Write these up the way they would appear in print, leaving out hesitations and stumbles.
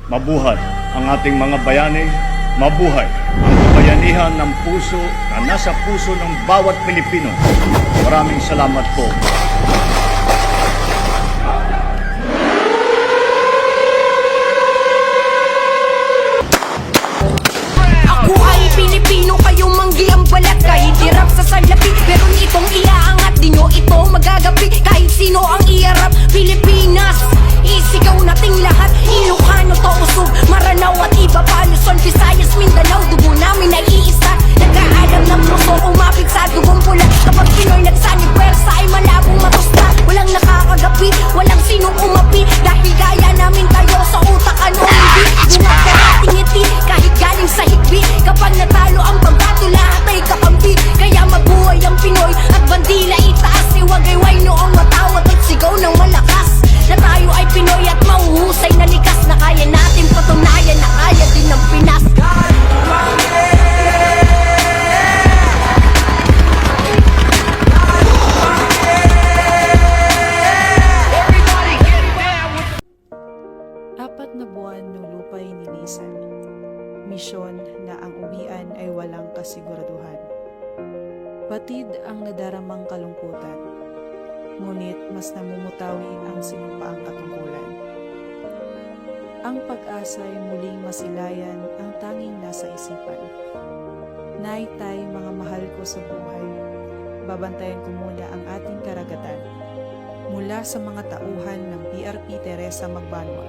Mabuhay ang ating mga bayani, mabuhay ang kabayanihan ng puso na nasa puso ng bawat Pilipino. Maraming salamat po. Ako ay Pilipino, kayong manggi ang balat. Kahit hirap sa salapi, pero itong iaangat, di nyo ito magagapi. Kahit sino ang iarap, Pilipinas, isigaw nating lahat. Ilocano to usog, Maranao at iba pa, Luzon, Visayas, Mindanao, dugo namin ay iisa. Nagkaalam ng puso, umapit sa dugong pula. Kapag Pinoy nagsani pwersa ay malabong matusta. Walang nakakagapi, walang sinong umapi. Dahil gaya namin tayo sa utak, ano hindi. Bunga ka ating ngiti, kahit galing sa higbi. Kapag natalo ang pambato, lahat ay kakampi. Kaya mabuhay ang Pinoy at bandila itaas. Iwagayway noong matawat at sigaw ng malakas. Na tayo ay Pinoy at mahuhusay na likas. Na kaya natin patunayan na kaya din ng Pinas. Apat na buwan nung lupa'y nilisan. Misyon na ang uwian ay walang kasiguraduhan. Batid ang nadaramang kalungkutan. Ngunit mas namumutawi ang sinumpaang katungkulan. Ang pag-asa ay muling masilayan ang tanging nasa isipan. Naitay, mga mahal ko sa buhay, babantayan ko muna ang ating karagatan. Mula sa mga tauhan ng PRP Teresa Magbanwa,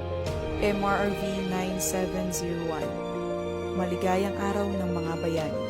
MRRV 9701. Maligayang araw ng mga bayani.